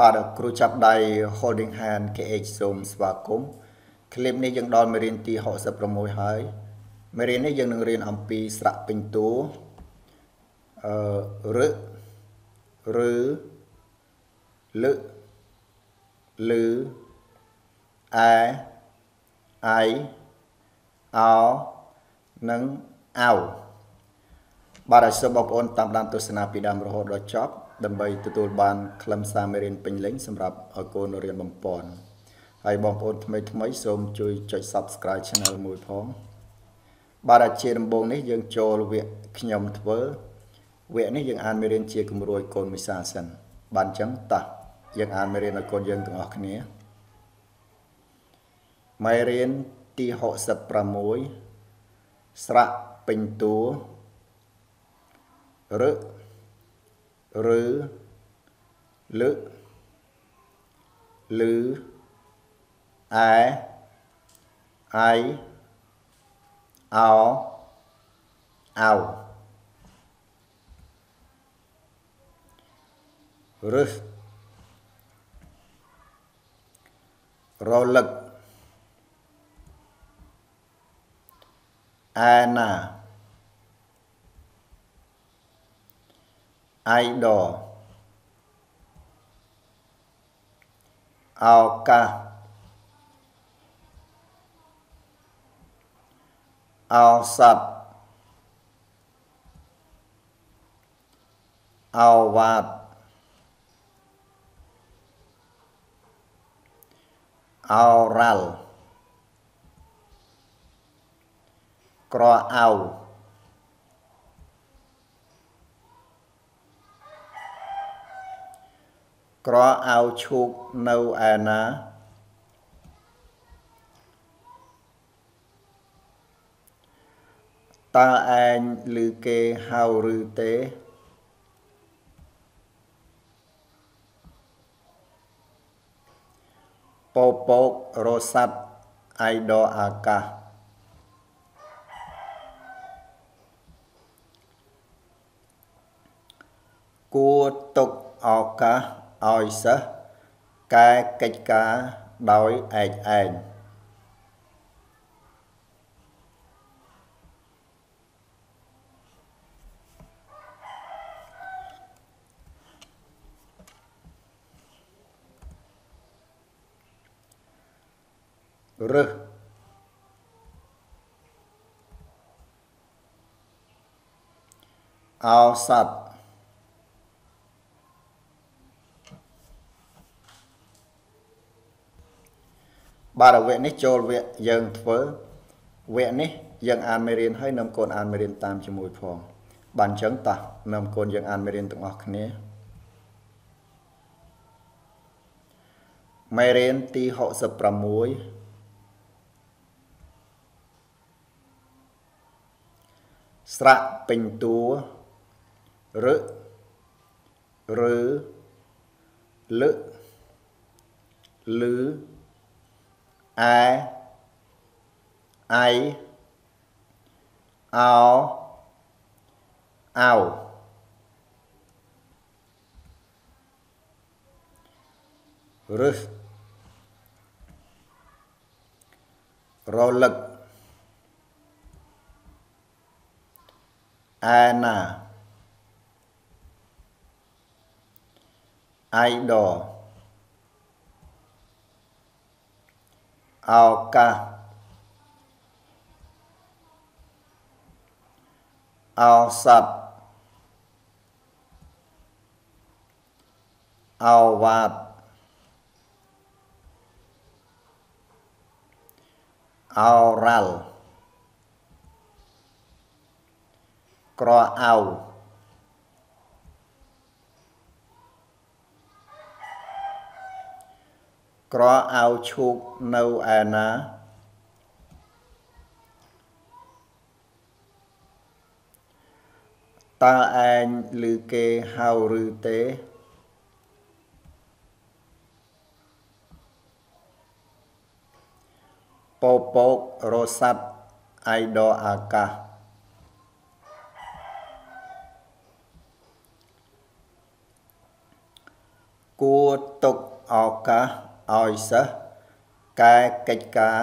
បាទគ្រូចាប់ដៃ holding hand KH សូមស្វាគមន៍ clip នេះយើងដល់មេរៀនទី66ហើយមេរៀននេះយើងនឹងរៀនអំពីស្រៈពេញតួរឹឬលឹលឺអែអៃអោនិងអោបាទឲ្យសូមបងប្អូនតាមដានទស្សនាពីដើមរហូតដល់ចប់ដើម្បីទទួលបានខ្លឹមសារមេរៀនពេញលេញសម្រាប់ឲ្យកូនរៀនបំពន់ហើយបងប្អូនថ្មីសូមជួយចុច Subscribe Channel មួយផងបាទជាដំបូងនេះយើងចូលវគ្គខ្ញុំធ្វើវគ្គនេះយើងអានមេរៀនជាគំរូឲ្យកូនមួយសាសិនបានអញ្ចឹងតោះយើងអានមេរៀនឲ្យកូនយើងទាំងអស់គ្នាមេរៀនទី66ស្រៈពេញតួរឹឬលឹលឺអែអៃអោអោរឹសរលឹកអែណាអៃដឱកាសឱសថឱវាទឱរ៉ាល់ក្រអៅក្រអៅឈូកនៅឯណាតើឯងឮគេហៅឬទេពពករស័តអៃដអាកាសគួរទុកឱកាសឲ្យសិស្សកែកិច្ចការដោយឯកឯងរឹសឱសថបាទវគ្គនេះចូលវគ្គយើងធ្វើវគ្គនេះយើងអានមេរៀនហើយនាំកូនអានមេរៀនតាមជាមួយផងបានអញ្ចឹងតោះនាំកូនយើងអានមេរៀនទាំងអស់គ្នាមេរៀនទី66ស្រៈពេញតួរឹឬលឹលឺអែអៃអោអោរឹសរលឹកអែណាអៃដឱកាសឱសថឱវាទឱរ៉ាល់ក្រអៅក្រអៅឈូកនៅឯណាតើឯងឮគេហៅឬទេពពករស័តអៃដអាកាស គួរទុកឱកាសឲ្យសិស្សកែកិច្ចការ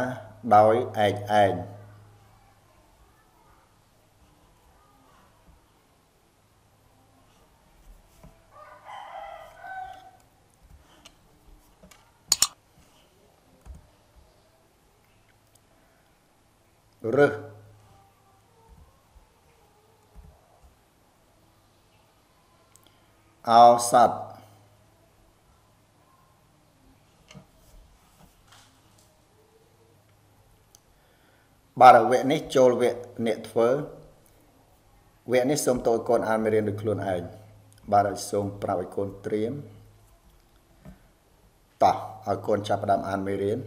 ដោយឯកឯងរើសឱសថបាទវគ្គនេះចូលវគ្គអ្នកធ្វើវគ្គនេះសូមតើកូនអានមេរៀនដោយខ្លួនឯងបាទហើយសូមប្រាប់ឲ្យកូនត្រៀមតោះឲ្យកូនចាប់ផ្ដើមអានមេរៀន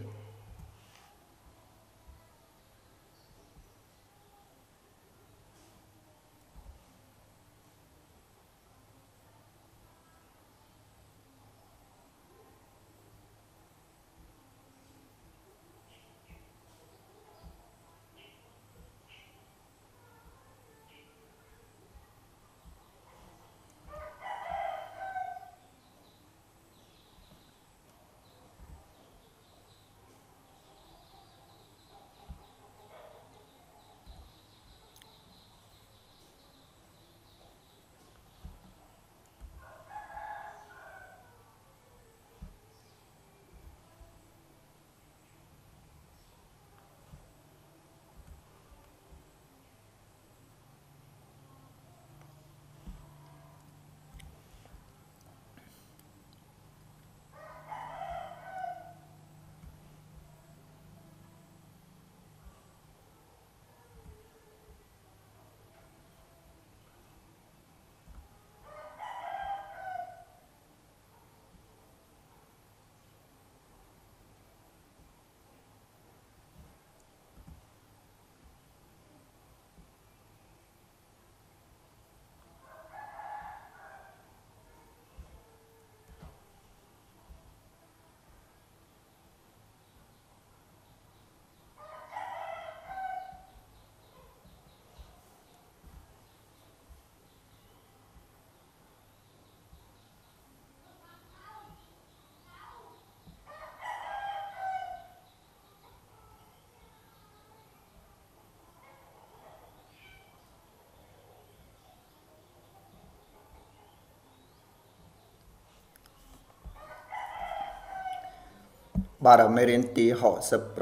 បាទមេរៀនទី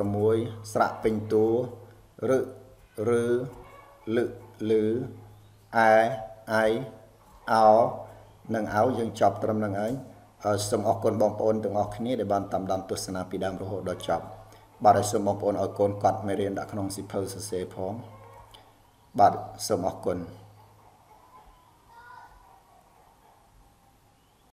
66ស្រៈពេញតួឬលឺអែអាយអោនិងអោយើងចប់ត្រឹមនឹងហើយសូមអរគុណបងប្អូនទាំងអស់គ្នាដែលបានតាមដានទស្សនាពីដើមរហូតដល់ចប់បាទហើយសូមបងប្អូនឲ្យកូនកត់មេរៀនដាក់ក្នុងសៀវភៅសរសេរផងបាទសូមអរគុណ